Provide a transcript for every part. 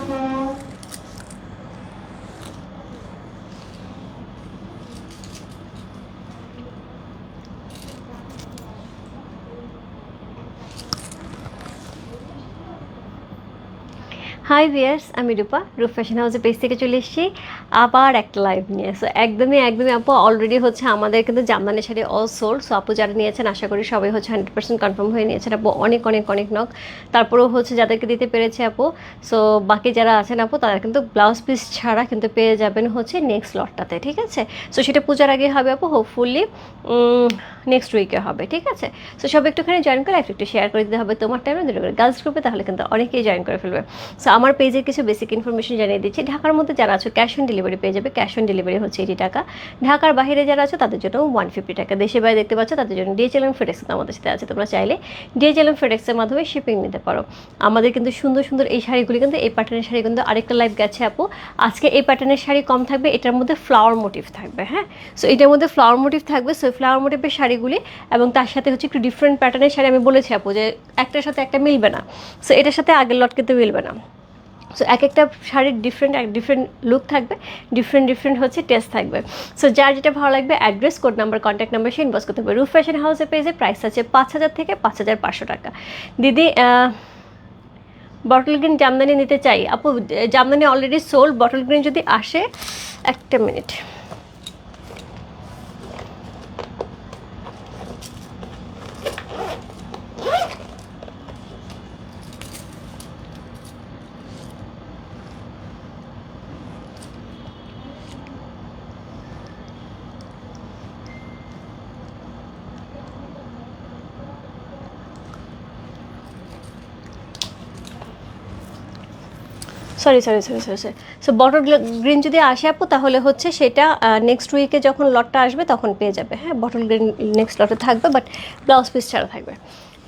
High viewers, আমি রূপা, রূপ fashion হাউসের পেজ থেকে চলে এসেছি আবার একটা লাইভ নিয়ে। সো একদমই আপু অলরেডি হচ্ছে আমাদের কিন্তু Jamdani sari all sold. So আপু যারা নিয়েছেন আশা করি সবাই হচ্ছে 100% কনফার্ম হয়ে নিয়েছেন আপু। অনেক অনেক অনেক নক, তারপরেও হচ্ছে যাদেরকে দিতে পেরেছে আপু। সো বাকি যারা আছেন আপু তারা কিন্তু ব্লাউজ পিস ছাড়া কিন্তু পেয়ে যাবেন হচ্ছে নেক্সট লটটাতে, ঠিক আছে? সো সেটা পূজার আগে হবে আপু, হোপফুলি নেক্সট উইকে হবে, ঠিক আছে? সো সব একটুখানি জয়েন করে একটু শেয়ার করে দিতে হবে তোমার টাইমে, দুটো করে গার্লস গ্রুপে, তাহলে কিন্তু অনেকেই জয়েন করে ফেলবে। সো আমার পেজের কিছু বেসিক ইনফরমেশন জানিয়ে দিচ্ছি। ঢাকার মধ্যে যারা আছো ক্যাশ অন ডেলিভারি পেয়ে যাবে, ক্যাশ অন ডেলিভারি হচ্ছে 80 টাকা। ঢাকার বাইরে যারা আছো তাদের জন্য 150 টাকা। দেশে বাইরে দেখতে পাচ্ছ তাদের জন্য ডিএচএল এবং ফেডেক্স আমাদের সাথে আছে, তোমরা চাইলে ডিএচএল এবং ফেডেক্সের মাধ্যমে শিপিং নিতে পারো। আমাদের কিন্তু সুন্দর সুন্দর এই শাড়িগুলি কিন্তু, এই প্যাটার্নের শাড়ি কিন্তু আরেকটা লাইভ গেছে আপু। আজকে এই প্যাটার্নের শাড়ি কম থাকবে, এটার মধ্যে ফ্লাওয়ার মোটিভ থাকবে। হ্যাঁ, সো এটার মধ্যে ফ্লাওয়ার মোটিভ থাকবে। সো ফ্লাওয়ার মোটিভের শাড়িগুলি এবং তার সাথে হচ্ছে একটু ডিফারেন্ট প্যাটার্নের শাড়ি। আমি বলেছি আপু যে একটার সাথে একটা মিলবে না, সো এটার সাথে আগের লট কিন্তু মিলবে না। সো এক একটা শাড়ির ডিফারেন্ট লুক থাকবে, ডিফারেন্ট হচ্ছে টেস্ট থাকবে। সো যার যেটা ভালো লাগবে address, code number, contact number সে ইনবক্স করতে হবে। রূপ ফ্যাশন হাউসের পেজে প্রাইস আছে 5000 থেকে 5500 টাকা। দিদি বটল গ্রিন জামদানি নিতে চাই আপু, Jamdani already sold. Bottle green যদি আসে, একটা minute. Sorry. So bottle green যদি আসে আপু তাহলে হচ্ছে সেটা নেক্সট উইকে যখন লটটা আসবে তখন পেয়ে যাবে। হ্যাঁ, বটল গ্রিন নেক্সট লটে থাকবে, বাট ব্লাউজ পিস ছাড়া থাকবে,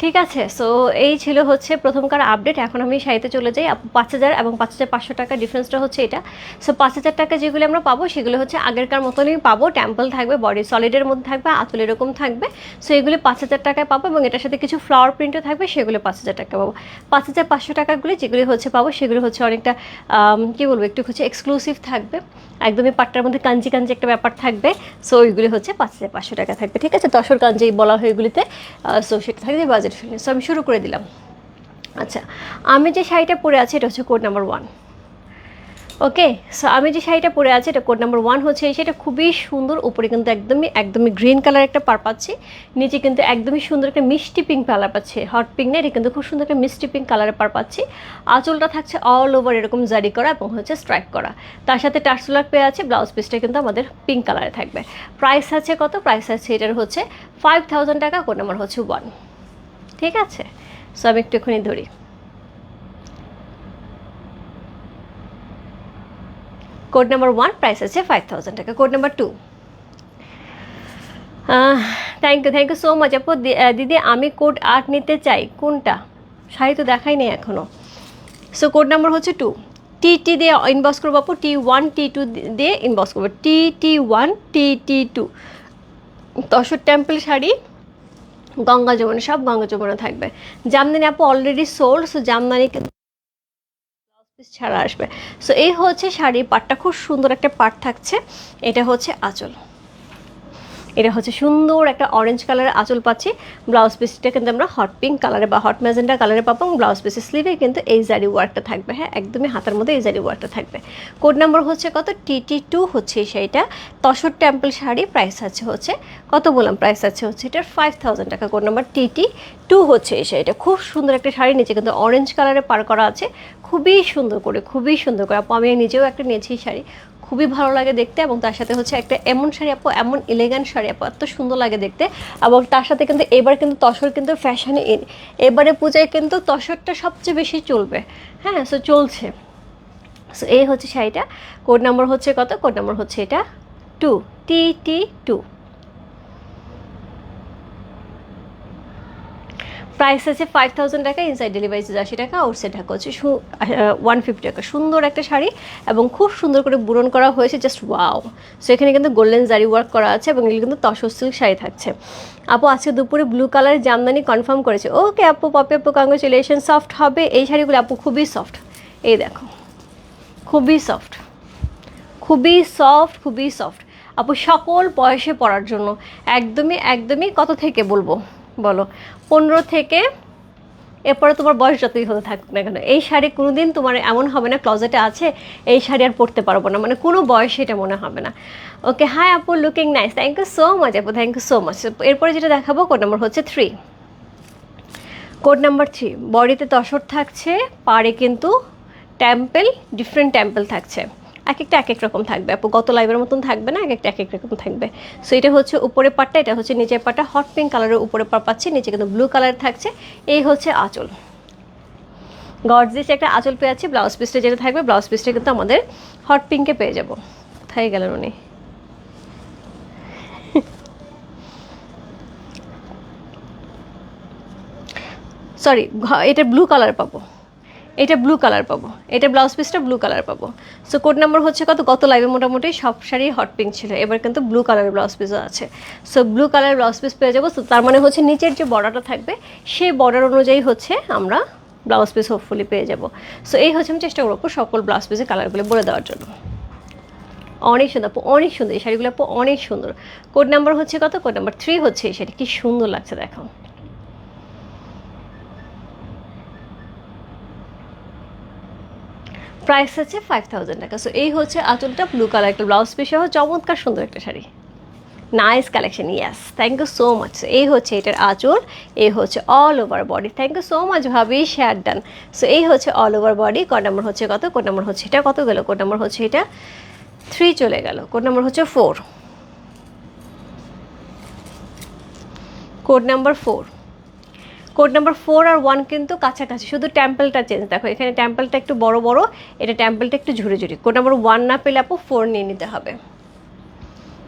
ঠিক আছে? সো এই ছিল হচ্ছে প্রথমকার আপডেট। এখন আমি শাড়িতে চলে যাই আপু। 5000 এবং 5500 টাকা ডিফারেন্সটা হচ্ছে এটা। সো 5000 টাকা যেগুলো আমরা পাবো সেগুলো হচ্ছে আগেরকার মতনই পাবো, টেম্পল থাকবে, বডি সলিডের মধ্যে থাকবে, আঁচল এরকম থাকবে। সো এগুলি 5000 টাকায় পাবো এবং এটার সাথে কিছু ফ্লাওয়ার প্রিন্টও থাকবে, সেগুলো 5000 টাকা পাবো। 5500 টাকাগুলি যেগুলি হচ্ছে পাবো সেগুলো হচ্ছে অনেকটা কী বলবো, একটু হচ্ছে এক্সক্লুসিভ থাকবে, একদমই পাট্টার মধ্যে কাঞ্জি একটা ব্যাপার থাকবে। সো ওইগুলি হচ্ছে 5500 টাকা থাকবে, ঠিক আছে? তসর কাঞ্জি বলা হয় এগুলিতে। সো সেটা থাকবে বাজেট ফ্রেন্ডলি। সো আমি শুরু করে দিলাম। আচ্ছা, আমি যে শাড়িটা পরে আছি এটা হচ্ছে কোড নাম্বার 1। ওকে, সো আমি যে শাড়িটা পরে আছি এটা কোড নাম্বার 1 হচ্ছে। এই শাড়িটা খুবই সুন্দর, উপরে কিন্তু একদমই গ্রিন কালার একটা পার পাচ্ছি, নিচে কিন্তু একদমই সুন্দর একটা মিষ্টি পিঙ্ক কালার পাচ্ছি। হট পিঙ্ক না, এটা কিন্তু খুব সুন্দর একটা মিষ্টি পিঙ্ক কালারের পার পাচ্ছি। আঁচলটা থাকছে অল ওভার এরকম জারি করা এবং হচ্ছে স্ট্রাইক করা, তার সাথে টার্সেলার পেয়ে আছে। ব্লাউজ পিসটা কিন্তু আমাদের পিঙ্ক কালারে থাকবে। প্রাইস আছে কত? প্রাইস আছে এটার হচ্ছে 5000 টাকা। কোড নাম্বার হচ্ছে 1, ঠিক আছে? সো আমি একটুখানি ধরি। কোড নাম্বার 1 প্রাইস আছে 5000 টাকা। Code number 2, thank you so much আপু। দিদি আমি কোড 8 নিতে চাই, কোনটা? শাড়ি তো দেখাই নেই এখনও। সো কোড নাম্বার হচ্ছে 2। টি দিয়ে ইনবক্স করবো আপু, T1 T2 দিয়ে ইনবক্স করবো। T1 T2 Tussar temple sari, Ganga Jamuna, সব গঙ্গা যমুনা থাকবে। জামদানি আপু অলরেডি সোল্ড। সো জামদানি ছাড়া আসবে। সো এই হচ্ছে শাড়ি, পাটটা খুব সুন্দর একটা পাট থাকছে। এটা হচ্ছে আঁচল, এটা হচ্ছে সুন্দর একটা অরেঞ্জ কালারের আঁচল পাচ্ছি। ব্লাউজ পিসটা কিন্তু আমরা হট পিঙ্ক কালারে বা হট ম্যাজেন্ডা কালারে পাবো এবং ব্লাউজ পিসের স্লিভে কিন্তু এই জারি ওয়ার্কটা থাকবে। হ্যাঁ, একদমই হাতার মধ্যে এই জারি ওয়ার্কটা থাকবে। কোড নাম্বার হচ্ছে কত? TT2 হচ্ছে এই শাড়িটা। তসর টেম্পল শাড়ি, প্রাইস আছে হচ্ছে কত বললাম? প্রাইস আছে হচ্ছে এটার 5000 টাকা। কোড নাম্বার TT2 হচ্ছে এই শাড়িটা। খুব সুন্দর একটা শাড়ি, নিচে কিন্তু অরেঞ্জ কালারে পার করা আছে, খুবই সুন্দর করে আপু। আমি নিজেও একটা নিয়েছি শাড়ি, খুবই ভালো লাগে দেখতে। এবং তার সাথে হচ্ছে একটা এমন শাড়ি আপু, এমন এলিগ্যান্ট শাড়ি আপু, এত সুন্দর লাগে দেখতে। এবং তার সাথে কিন্তু এবার কিন্তু তসর কিন্তু ফ্যাশনে ইন, এবারে পূজায় কিন্তু তসরটা সবচেয়ে বেশি চলবে। হ্যাঁ, সো চলছে। সো এই হচ্ছে শাড়িটা। কোড নাম্বার হচ্ছে কত? কোড নাম্বার হচ্ছে এটা 2, TT2। প্রাইস আছে 5000 টাকা, ইনসাইড ডেলিভারি 80 টাকা, আউটসাইড ঢাকা হচ্ছে 150 টাকা। সুন্দর একটা শাড়ি এবং খুব সুন্দর করে বুনন করা হয়েছে, জাস্ট ওয়াও। সো এখানে কিন্তু গোল্ডেন জারি ওয়ার্ক করা আছে এবং এগুলো কিন্তু তসর সিল্ক শাড়ি থাকছে। আপু আজকে দুপুরে ব্লু কালারের জামদানি কনফার্ম করেছে। ওকে আপু, পপি আপু, কংগ্রেচুলেশন। সফট হবে এই শাড়িগুলো আপু, খুবই সফট। এই দেখো, খুবই সফট, খুবই সফট, খুবই সফট আপু, সকল বয়সে পরার জন্য একদমই একদমই। কত থেকে বলবো বলো? 15 থেকে, এরপরে তোমার বয়স যতই হতে থাকুক না কেন, এই শাড়ি কোনোদিন তোমার এমন হবে না ক্লজেটে আছে এই শাড়ি আর পরতে পারবো না, মানে কোনো বয়সে এটা মনে হবে না। ওকে, হাই আপু, looking nice, thank you so much আপু, থ্যাংক ইউ সো মাচ। এরপরে যেটা দেখাবো কোড নাম্বার হচ্ছে 3। কোড নাম্বার 3, বডিতে তসর থাকছে, পাড়ে কিন্তু টেম্পল, ডিফারেন্ট টেম্পল থাকছে, এক একটা এক এক রকম থাকবে আপু, গত লাইভের মতন থাকবে না, এক একটা এক এক রকম থাকবে। সো এটা হচ্ছে উপরের পাটটা, এটা হচ্ছে নিচের পাটটা, হট পিঙ্ক কালারের উপরে পার পাচ্ছি, নিচে কিন্তু ব্লু কালার থাকছে। এই হচ্ছে আঁচল, গর্জিয়াস একটা আঁচল পেয়ে যাচ্ছি। ব্লাউজ পিসটা যেটা থাকবে, ব্লাউজ পিসটা কিন্তু আমাদের হট পিঙ্কে পেয়ে যাবো। কোথায় গেলেন উনি? সরি, এটা ব্লু কালার পাবো, এটা ব্লু কালার পাবো, এটা ব্লাউজ পিসটা ব্লু কালার পাবো। সো কোড নাম্বার হচ্ছে কত? গত লাইভে মোটামুটি সব শাড়ি হট পিঙ্ক ছিল, এবার কিন্তু ব্লু কালারের ব্লাউজ পিসও আছে। সো ব্লু কালারের ব্লাউজ পিস পেয়ে যাবো। তো তার মানে হচ্ছে নিচের যে বর্ডারটা থাকবে সেই বর্ডার অনুযায়ী হচ্ছে আমরা ব্লাউজ পিস হোপফুলি পেয়ে যাবো। সো এই হচ্ছে আমি চেষ্টা করবো সকল ব্লাউজ পিসের কালারগুলো বলে দেওয়ার জন্য। অনেক সুন্দর আপু, অনেক সুন্দর এই শাড়িগুলো আপু, অনেক সুন্দর। কোড নাম্বার হচ্ছে কত? কোড নাম্বার 3 হচ্ছে এই শাড়ি, কি সুন্দর লাগছে দেখো। প্রাইস হচ্ছে 5000 টাকা। সো এই হচ্ছে আঁচলটা, ব্লু কালার একটা ব্লাউজ পিস সহ চমৎকার সুন্দর একটা sari, nice collection, yes, thank you so much. এই হচ্ছে এটার আঁচল, এই হচ্ছে all over body. Thank you so much ভাবি, শেয়ার ডান। সো এই হচ্ছে all over body. Code number হচ্ছে কত? কোড নাম্বার হচ্ছে এটা, কত গেল? কোড নাম্বার হচ্ছে এটা 3 চলে গেল। কোড নাম্বার হচ্ছে 4, কোড নাম্বার 4। কোড নাম্বার 4 আর 1 কিন্তু কাছাকাছি, শুধু টেম্পলটা চেঞ্জ। দেখো এখানে টেম্পলটা একটু বড় বড়, এটা টেম্পলটা একটু ঝুড়ি ঝুড়ি। কোড নাম্বার 1 না পেলে আপু 4 নিয়ে নিতে হবে,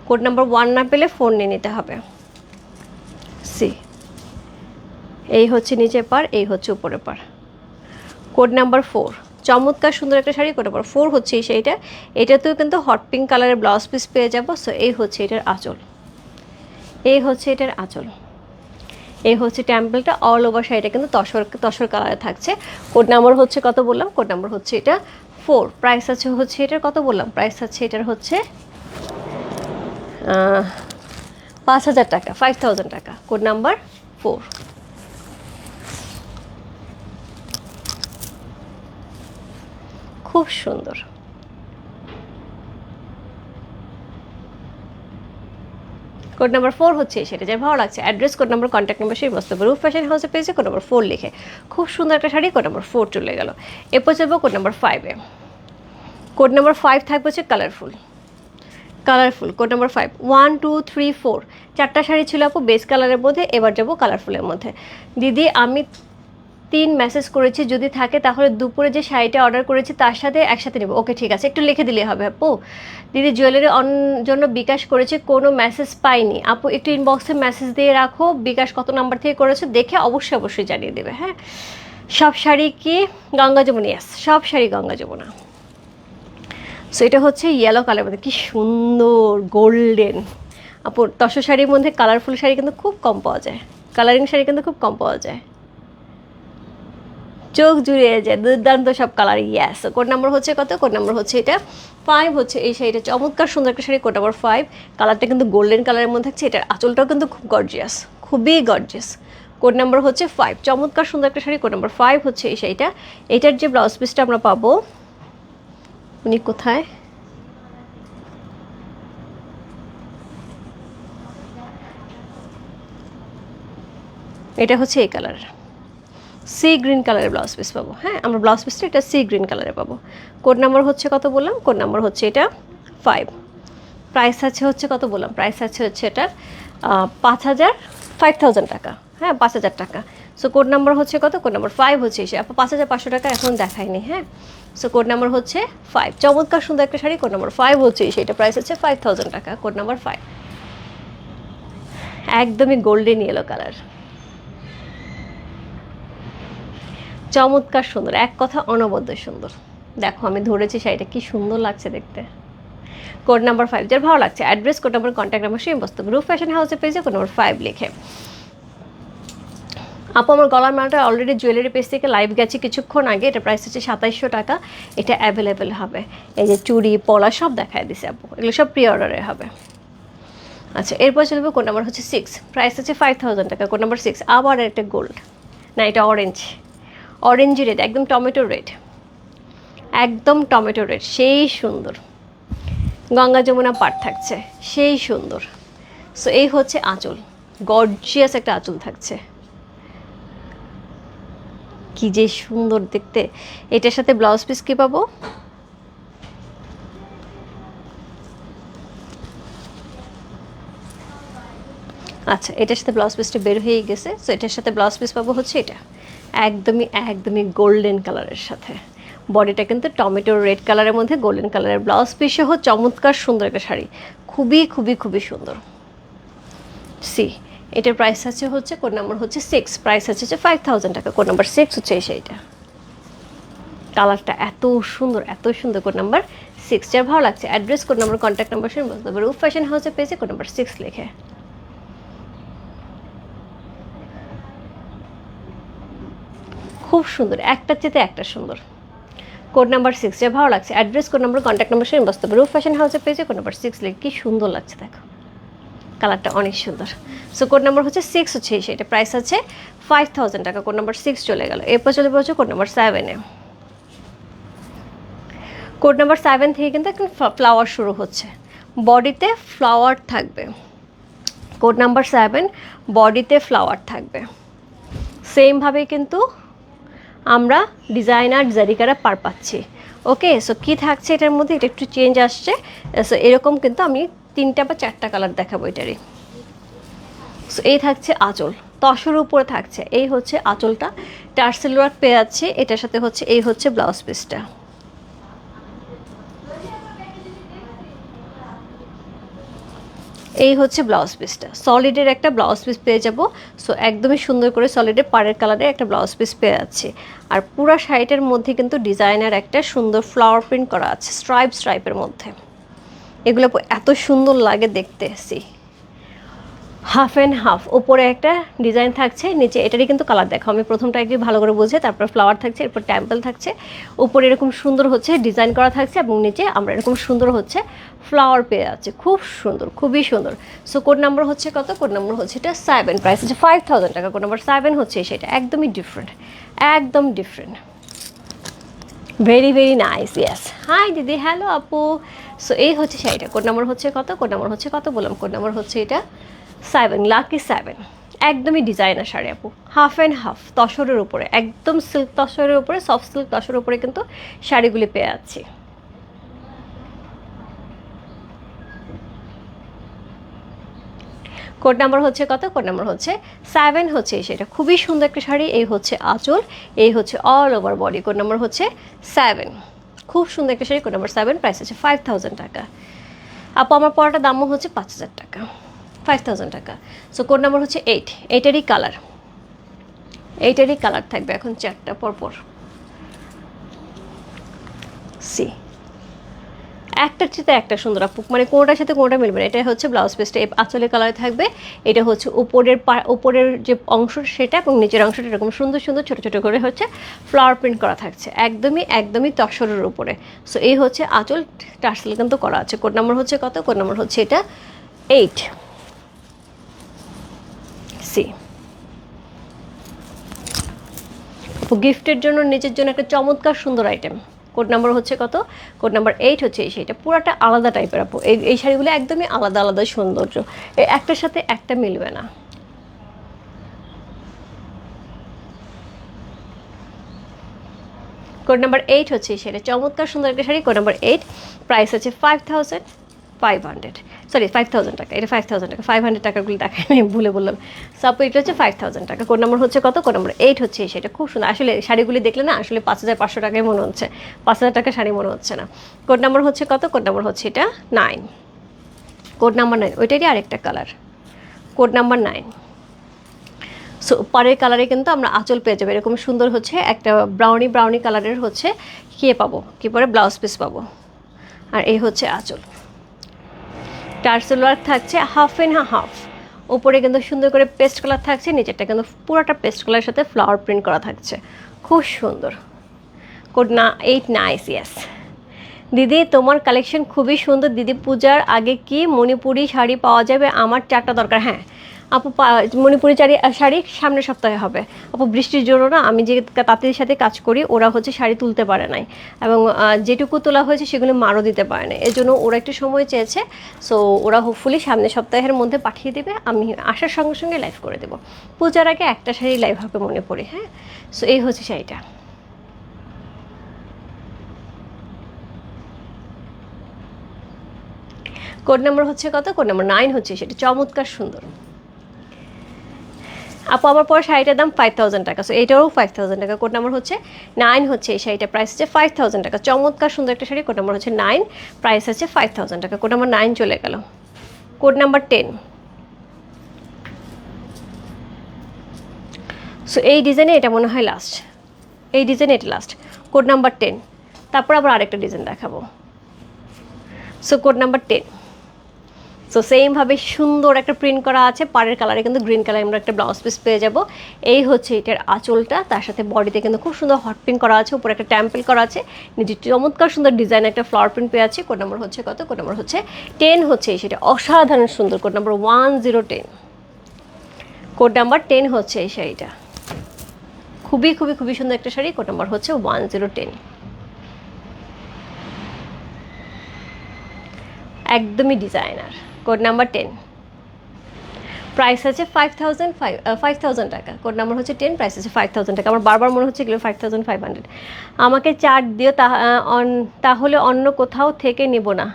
কোড নাম্বার 1 না পেলে 4 নিয়ে নিতে হবে। সি, এই হচ্ছে নিচের পার, এই হচ্ছে উপরের পার। কোড নাম্বার 4, চমৎকার সুন্দর একটা শাড়ি। কোড নাম্বার 4 হচ্ছে এই শাড়িটা, এটাতেও কিন্তু হট পিঙ্ক কালারের ব্লাউজ পিস পেয়ে যাবো। সো এই হচ্ছে এটার আঁচল, এই হচ্ছে এটার আঁচল, এই হচ্ছে টেম্পলটা। অল ওভার শাড়িটা কিন্তু তসর তসর কালারে থাকছে। কোড নাম্বার হচ্ছে কত বললাম? কোড নাম্বার হচ্ছে এটা 4। প্রাইস আছে হচ্ছে এটার কত বললাম? প্রাইস আছে এটার হচ্ছে 5000 টাকা, 5000 টাকা। কোড নাম্বার 4, খুব সুন্দর। কোড নাম্বার 4 হচ্ছে সেটা, যার ভালো লাগছে address, code number, contact number সেই মস্ত রূপ ফ্যাশন হাউসে পেয়েছে কোড নাম্বার 4 লিখে। খুব সুন্দর একটা শাড়ি, কোড নাম্বার 4 চলে গেল। এরপর যাবো কোড নাম্বার 5-এ। কোড নাম্বার 5 থাকবে হচ্ছে কালারফুল, কালারফুল। কোড নাম্বার 5, 1 2 3 4, 4টা শাড়ি ছিল আপু বেস কালারের মধ্যে, এবার যাবো কালারফুলের মধ্যে। দিদি আমি 3 মেসেজ করেছি, যদি থাকে তাহলে দুপুরে যে শাড়িটা অর্ডার করেছি তার সাথে একসাথে নেবো। ওকে ঠিক আছে, একটু লিখে দিলে হবে আপু। দিদি জুয়েলারি জন্য বিকাশ করেছে, কোনো মেসেজ পাইনি আপু, একটু ইনবক্সে মেসেজ দিয়ে রাখো, বিকাশ কত নাম্বার থেকে করেছে দেখে অবশ্যই অবশ্যই জানিয়ে দেবে। হ্যাঁ, সব শাড়ি কি গঙ্গা যমুনা? ইয়াস, সব শাড়ি গঙ্গা যমুনা। সো এটা হচ্ছে ইয়েলো কালার মধ্যে, কি সুন্দর গোল্ডেন আপু। তসর শাড়ির মধ্যে কালারফুল শাড়ি কিন্তু খুব কম পাওয়া যায়, কালারিং শাড়ি কিন্তু খুব কম পাওয়া যায়, চোখ জুড়িয়ে যায়, দুর্দান্ত সব কালার। ইয়াস, কোড নাম্বার হচ্ছে কত? কোড নাম্বার হচ্ছে এটা 5 হচ্ছে এই শাড়িটা, চমৎকার সুন্দর একটা শাড়ি। কোড নাম্বার 5, কালারটা কিন্তু গোল্ডেন কালারের মধ্যে থাকছে, এটার আঁচলটাও কিন্তু খুব গর্জিয়াস, খুবই গর্জিয়াস। কোড নাম্বার হচ্ছে 5, চমৎকার সুন্দর একটা শাড়ি। কোড নাম্বার 5 হচ্ছে এই শাড়িটা। এটার যে ব্লাউজ পিসটা আমরা পাবো, উনি কোথায়? এটা হচ্ছে এই কালার, সি গ্রিন কালারের ব্লাউজ পিস পাবো। হ্যাঁ, আমরা ব্লাউজ পিসটা এটা সি গ্রিন কালারে পাবো। কোড নাম্বার হচ্ছে কত বললাম? কোড নাম্বার হচ্ছে এটা 5। প্রাইস আছে হচ্ছে কত বললাম? প্রাইস আছে হচ্ছে এটা 5000 টাকা। হ্যাঁ, 5000 টাকা। সো কোড নাম্বার হচ্ছে কত? কোড নাম্বার 5 হচ্ছে এসে আপু 5500 টাকা এখন দেখায়নি। হ্যাঁ, সো কোড নাম্বার হচ্ছে 5, চমৎকার সুন্দর একটা শাড়ি। কোড নাম্বার 5 হচ্ছে এসে, এটা প্রাইস হচ্ছে 5000 টাকা। কোড নাম্বার 5, একদমই গোল্ডেন ইয়েলো কালার, চমৎকার সুন্দর, এক কথা অনবদ্য সুন্দর। দেখো আমি ধরেছি শাড়িটা, কি সুন্দর লাগছে দেখতে। কোড নাম্বার 5, যার ভালো লাগছে address, code number, contact number সেই বস্তু রূপ ফ্যাশন হাউসে পেয়েছে কোড নাম্বার 5 লিখে। আপু আমার গলার মালাটা অলরেডি জুয়েলারি পেজ থেকে লাইভ গেছে কিছুক্ষণ আগে, এটা প্রাইস হচ্ছে 2700 টাকা। এটা অ্যাভেলেবেল হবে, এই যে চুড়ি পলা সব দেখায় দিছে আপু, এগুলো সব প্রি অর্ডারে হবে। আচ্ছা এরপর চলবে কোড নাম্বার হচ্ছে 6, প্রাইস হচ্ছে 5000 টাকা। কোড নাম্বার 6 আবার একটা গোল্ড, না এটা অরেঞ্জ রেড, একদম টমেটো রেড, একদম টমেটো রেড, সেই সুন্দর গঙ্গা যমুনা পাট থাকছে, সেই সুন্দর। সো এই হচ্ছে আঁচল, গর্জিয়াস একটা আঁচল থাকছে, কি যে সুন্দর দেখতে। এটার সাথে ব্লাউজ পিস কি পাবো, আচ্ছা এটার সাথে ব্লাউজ পিসটা বের হয়ে গেছে। সো এটার সাথে ব্লাউজ পিস পাবো হচ্ছে এটা একদমই গোল্ডেন কালারের সাথে, বডিটা কিন্তু টমেটো রেড কালারের মধ্যে গোল্ডেন কালারের, ব্লাউজ পিস সহ চমৎকার সুন্দর একটা শাড়ি, খুবই সুন্দর। সি এটার প্রাইস হচ্ছে কোড নাম্বার হচ্ছে 6, প্রাইস হচ্ছে 5000 টাকা। কোড নাম্বার 6 হচ্ছে এই শাড়িটা, কালারটা এত সুন্দর। কোড নাম্বার 6, যার ভালো লাগছে address code number contact number শুনে বলতে পারবে রূপ ফ্যাশন হাউসে পেয়েছে কোড নাম্বার 6 লিখে। খুব সুন্দর, একটার চেয়ে একটা সুন্দর। কোড নাম্বার 6, যা ভালো লাগছে address code number contact number শুনে বসতে পারবে রূপ ফ্যাশন হাউসে পেয়েছে কোড নাম্বার 6 লিখে। কি সুন্দর লাগছে দেখো, কালারটা অনেক সুন্দর। সো কোড নাম্বার হচ্ছে 6 হচ্ছে সেটা, প্রাইস আছে 5000 টাকা। কোড নাম্বার 6 চলে গেল, এরপর চলে পড়ছে কোড নাম্বার 7-এ। কোড নাম্বার 7 থেকে কিন্তু এখন ফ্লাওয়ার শুরু হচ্ছে, বডিতে ফ্লাওয়ার থাকবে। কোড নাম্বার 7 বডিতে ফ্লাওয়ার থাকবে, সেমভাবে কিন্তু আমরা ডিজাইনার জারিকারা পার পাচ্ছি। ওকে, সো কী থাকছে এটার মধ্যে, এটা একটু চেঞ্জ আসছে। সো এরকম কিন্তু আমি 3টা বা 4টা কালার দেখাবো এটারই। সো এই থাকছে আঁচল, তসর উপরে থাকছে, এই হচ্ছে আঁচলটা, টার্সেল ওয়ার্ক পেয়ে যাচ্ছে এটার সাথে, হচ্ছে এই হচ্ছে ব্লাউজ পিসটা। এই হচ্ছে ব্লাউজ পিসটা, সলিডের একটা ব্লাউজ পিস পেয়ে যাব। সো একদমই সুন্দর করে সলিডের পাড়ের কালারের একটা ব্লাউজ পিস পেয়ে যাচ্ছে। আর পুরো শাড়িটার মধ্যে কিন্তু ডিজাইনার একটা সুন্দর ফ্লাওয়ার প্রিন্ট করা আছে স্ট্রাইপের মধ্যে, এগুলো এত সুন্দর লাগে দেখতে। হাফ অ্যান্ড হাফ, ওপরে একটা ডিজাইন থাকছে, নিচে এটারই কিন্তু কালার দেখো, আমি প্রথমটা একটু ভালো করে বুঝে, তারপর ফ্লাওয়ার থাকছে, এরপর টেম্পল থাকছে, উপরে এরকম সুন্দর হচ্ছে ডিজাইন করা থাকছে, এবং নিচে আমরা এরকম সুন্দর হচ্ছে ফ্লাওয়ার পেয়ে যাচ্ছে, খুব সুন্দর, খুবই সুন্দর। সো কোড নাম্বার হচ্ছে কত, কোড নাম্বার হচ্ছে এটা 7, প্রাইস হচ্ছে 5000 টাকা। কোড নাম্বার 7 হচ্ছে সেটা, একদমই ডিফারেন্ট, একদম different, very nice. Yes, hi দিদি, হ্যালো আপু। সো এই হচ্ছে শাড়িটা, কোড নাম্বার হচ্ছে কত, কোড নাম্বার হচ্ছে কত বললাম, কোড নাম্বার হচ্ছে এটা 7, লাকি 7, একদমই ডিজাইনার শাড়ি আপু, হাফ অ্যান্ড হাফ, তসরের উপরে, একদম সিল্ক তসরের উপরে, সফট সিল্ক তসরের উপরে কিন্তু শাড়িগুলি পেয়ে যাচ্ছি। কোড নাম্বার হচ্ছে কত, কোড নাম্বার হচ্ছে 7 হচ্ছে সেটা, খুবই সুন্দর একটা শাড়ি। এই হচ্ছে আঁচল, এই হচ্ছে all over body. Code number হচ্ছে 7, খুব সুন্দর একটা শাড়ি। কোড নাম্বার 7, প্রাইস হচ্ছে 5000 টাকা। আপু আমার পরাটার দামও হচ্ছে 5000 টাকা, 5000 টাকা। সো কোড নাম্বার হচ্ছে 8, এইটারই কালার থাকবে এখন 4টা পরপর। সি একটার সাথে একটা সুন্দর আপু, মানে কোনোটার সাথে কোনোটা মিলবে না। এটা হচ্ছে ব্লাউজ পিসটা, আঁচলের কালারে থাকবে। এটা হচ্ছে উপরের যে অংশ সেটা, এবং নিচের অংশটা এরকম সুন্দর ছোট করে হচ্ছে ফ্লাওয়ার প্রিন্ট করা থাকছে, একদমই তসরের উপরে। সো এই হচ্ছে আঁচল, টার্সেল কিন্তু করা আছে। কোড নাম্বার হচ্ছে কত, কোড নাম্বার হচ্ছে এটা 8। সি গিফটের জন্য, নিজের জন্য একটা চমৎকার সুন্দর আইটেম। কোড নাম্বার হচ্ছে কত, কোড নাম্বার 8 হচ্ছে এই শাড়িটা, পুরাটা আলাদা টাইপের আপু। এই শাড়িগুলো একদমই আলাদা সৌন্দর্য, একটার সাথে একটা মিলবে না। কোড নাম্বার 8 হচ্ছে এই শাড়ি, চমৎকার সুন্দর একটা শাড়ি। কোড নাম্বার 8, প্রাইস হচ্ছে 5500, সরি 5000 টাকা। এটা 5000 টাকা, 500 টাকাগুলো দেখায় আমি ভুলে বললাম। সাপো এটা হচ্ছে 5000 টাকা। কোড নাম্বার হচ্ছে কত, কোড নাম্বার 8 হচ্ছে সেটা, খুব সুন্দর। আসলে শাড়িগুলি দেখলে না আসলে 5500 টাকায় মনে হচ্ছে, 5000 টাকা শাড়ি মনে হচ্ছে না। কোড নাম্বার হচ্ছে কত, কোড নাম্বার হচ্ছে এটা 9, কোড নাম্বার 9, ওইটারই আরেকটা কালার, কোড নাম্বার 9। সো পরের কালারে কিন্তু আমরা আঁচল পেয়ে যাবো এরকম সুন্দর হচ্ছে একটা ব্রাউনি কালারের হচ্ছে পাবো, কি পরে ব্লাউজ পিস পাবো। আর এই হচ্ছে আঁচল, টার্সেল ওয়ার্ক থাকছে হাফ অ্যান্ড হাফ, উপরে কিন্তু সুন্দর করে পেস্ট কালার থাকছে, নিচেরটা কিন্তু পুরোটা পেস্ট কালারের সাথে ফ্লাওয়ার প্রিন্ট করা থাকছে, খুব সুন্দর। কোড না 8 নাইস, ইয়েস দিদি তোমার কালেকশন খুবই সুন্দর। দিদি পূজার আগে কি মণিপুরি শাড়ি পাওয়া যাবে? আমার 4টা দরকার। হ্যাঁ আপু, মণিপুরি শাড়ি সামনের সপ্তাহে হবে আপু। বৃষ্টির জন্য না, আমি যে তাঁতির সাথে কাজ করি ওরা হচ্ছে শাড়ি তুলতে পারে নাই, এবং যেটুকু তোলা হয়েছে সেগুলো মারও দিতে পারে না, এই জন্য ওরা একটু সময় চেয়েছে। সো ওরা হোপফুলি সামনের সপ্তাহের মধ্যে পাঠিয়ে দেবে, আমি আসার সঙ্গে সঙ্গে লাইভ করে দেবো। পূজার আগে একটা শাড়ি লাইভ হবে মণিপুরি। হ্যাঁ, সো এই হচ্ছে শাড়িটা। কোড নাম্বার হচ্ছে কত? কোড নাম্বার 9 হচ্ছে, সেটা চমৎকার সুন্দর। আপু আমার পরে শাড়িটার দাম 5000 টাকা, সো এইটারও 5000 টাকা। কোড নাম্বার হচ্ছে 9 হচ্ছে, এই শাড়িটার প্রাইস হচ্ছে 5000 টাকা। চমৎকার সুন্দর একটা শাড়ি, কোড নাম্বার হচ্ছে 9, প্রাইস হচ্ছে 5000 টাকা। কোড নাম্বার 9 চলে গেল। কোড নাম্বার 10, সো এই ডিজাইনে এটা মনে হয় লাস্ট, এই ডিজাইনে এটা লাস্ট। কোড নাম্বার 10, তারপর আবার আরেকটা ডিজাইন দেখাবো। সো কোড নাম্বার 10, সো সেমভাবে সুন্দর একটা প্রিন্ট করা আছে, পাড়ের কালারে কিন্তু গ্রিন কালার আমরা একটা ব্লাউজ পিস পেয়ে যাব। এই হচ্ছে এটার আঁচলটা, তার সাথে বডিতে কিন্তু খুব সুন্দর হট প্রিন্ট করা আছে, উপরে একটা টেম্পল করা আছে, নিচে চমৎকার সুন্দর ডিজাইন একটা ফ্লাওয়ার প্রিন্ট পেয়ে আছে। কোড নাম্বার হচ্ছে কত? কোড নাম্বার হচ্ছে 10 হচ্ছে, সেটা অসাধারণ সুন্দর। কোড নাম্বার 1010, কোড নাম্বার 10 হচ্ছে এই শাড়িটা, খুবই খুবই খুবই সুন্দর একটা শাড়ি। কোড নাম্বার হচ্ছে 1010, একদমই ডিজাইনার। কোড নাম্বার 10, প্রাইস আছে 5000 টাকা। কোড নাম্বার হচ্ছে 10, প্রাইস আছে 5000 টাকা। আমার বারবার মনে হচ্ছে এগুলো 5500। আমাকে চার্ট দিও, তাহলে অন্য কোথাও থেকে নিব না।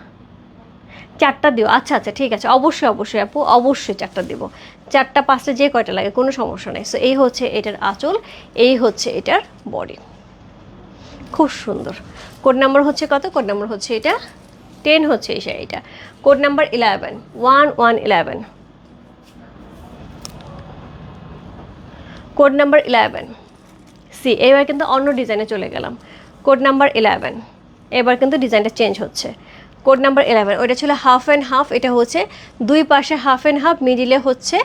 4টা দিও, আচ্ছা আচ্ছা ঠিক আছে, অবশ্যই অবশ্যই আপু, অবশ্যই 4টা দিব। 4টা 5টা যে কয়টা লাগে কোনো সমস্যা নেই। সো এই হচ্ছে এটার আঁচল, এই হচ্ছে এটার বডি, খুব সুন্দর। কোড নাম্বার হচ্ছে কত? কোড নাম্বার হচ্ছে এটা 10 হচ্ছে এই শাড়িটা। Code number 11, 1111, code number 11 C. এবার কিন্তু অন্য ডিজাইনে চলে গেলাম। কোড নাম্বার 11, এবার কিন্তু ডিজাইনটা চেঞ্জ হচ্ছে। কোড নাম্বার 11, ওইটা ছিল হাফ অ্যান্ড হাফ, এটা হচ্ছে দুই পাশে হাফ অ্যান্ড হাফ, মিডিলে হচ্ছে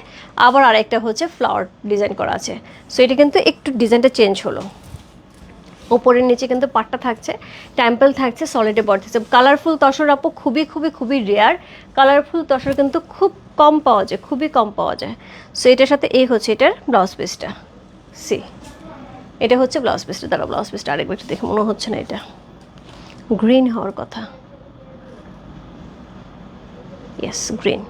আবার আরেকটা হচ্ছে ফ্লাওয়ার ডিজাইন করা আছে। সো এটা কিন্তু একটু ডিজাইনটা চেঞ্জ হলো। ওপরের নিচে কিন্তু পাটটা থাকছে, টেম্পল থাকছে, সলিডে বডি থাকছে। কালারফুল তসর আপু খুবই খুবই খুবই রেয়ার, কালারফুল তসর কিন্তু খুব কম পাওয়া যায়, খুবই কম পাওয়া যায়। সো এটার সাথে এই হচ্ছে এটার ব্লাউজ পিসটা, সি এটা হচ্ছে ব্লাউজ পিসটা। দাঁড়া, ব্লাউজ পিসটা আরেকবার একটু দেখে, মনে হচ্ছে না এটা গ্রিন হওয়ার কথা। Yes, green.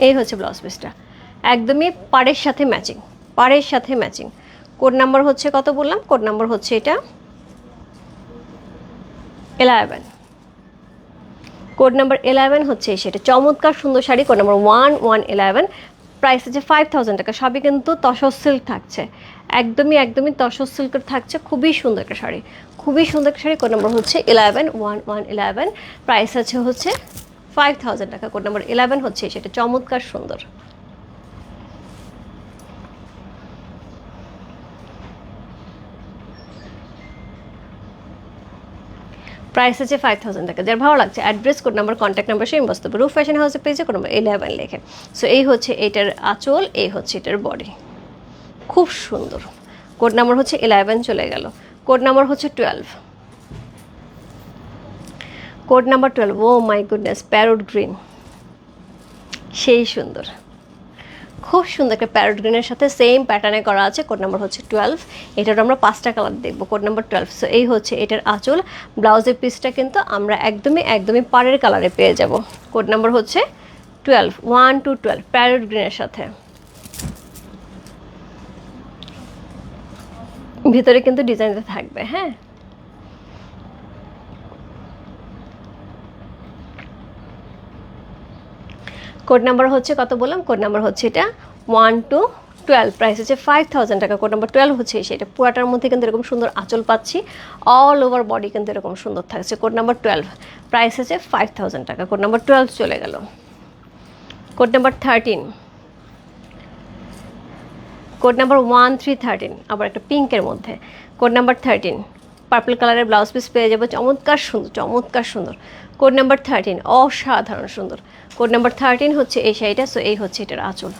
এই হচ্ছে ব্লাউজ পিসটা, একদমই পাড়ের সাথে ম্যাচিং, পাড়ের সাথে ম্যাচিং। কোড নাম্বার হচ্ছে কত বললাম? কোড নাম্বার হচ্ছে এটা 11, কোড নাম্বার 11 হচ্ছে সেটা। চমৎকার সুন্দর শাড়ি, কোড নাম্বার 1111, প্রাইস আছে 5000 টাকা। সবই কিন্তু তসর সিল্ক থাকছে, একদমই একদমই তসর সিল্কের থাকছে, খুবই সুন্দর একটা শাড়ি, খুবই সুন্দর একটা শাড়ি। কোড নাম্বার হচ্ছে 1111, প্রাইস আছে হচ্ছে 5000 টাকা। কোড নাম্বার 11 হচ্ছে সেটা, চমৎকার সুন্দর। প্রাইস আছে 5000 টাকা। যার ভালো লাগছে address, code number, contact number সে ইনবক্স করবে। রূপ ফ্যাশন হাউসের পেজে কোড নাম্বার 11 লেখে। সো এই হচ্ছে এটার আঁচল, এই হচ্ছে এটার বডি, খুব সুন্দর। কোড নাম্বার হচ্ছে 11 চলে গেল। কোড নাম্বার হচ্ছে 12, code number 12, oh my goodness, parrot green, সেই সুন্দর, খুব সুন্দর একটা প্যারোট গ্রিনের সাথে সেম প্যাটার্নে করা আছে। কোড নাম্বার হচ্ছে 12, এটার আমরা 5টা কালার দেখবো। কোড নাম্বার 12, সো এই হচ্ছে এটার আঁচল। ব্লাউজের পিসটা কিন্তু আমরা একদমই একদমই পাড়ের কালারে পেয়ে যাব। কোড নাম্বার হচ্ছে 12, 1 to 12, প্যারোট গ্রিনের সাথে। ভিতরে কিন্তু ডিজাইনটা থাকবে। হ্যাঁ, কোড নাম্বার হচ্ছে কত বললাম? কোড নাম্বার হচ্ছে এটা 1 to 12, প্রাইস হচ্ছে 5000 টাকা। কোড নাম্বার 12 হচ্ছে সেটা। পুরাটার মধ্যে কিন্তু এরকম সুন্দর আঁচল পাচ্ছি, অল ওভার বডি কিন্তু এরকম সুন্দর থাকছে। কোড নাম্বার 12, প্রাইস হচ্ছে 5000 টাকা। কোড নাম্বার 12 চলে গেল। কোড নাম্বার 13, কোড নাম্বার 1313, আবার একটা পিঙ্কের মধ্যে। কোড নাম্বার 13, পার্পল কালারের ব্লাউজ পিস পেয়ে যাবো, চমৎকার সুন্দর, চমৎকার সুন্দর। কোড নাম্বার 13, অসাধারণ সুন্দর। কোড নাম্বার 13 হচ্ছে এই শাড়িটা। সো এই হচ্ছে এটার আঁচল,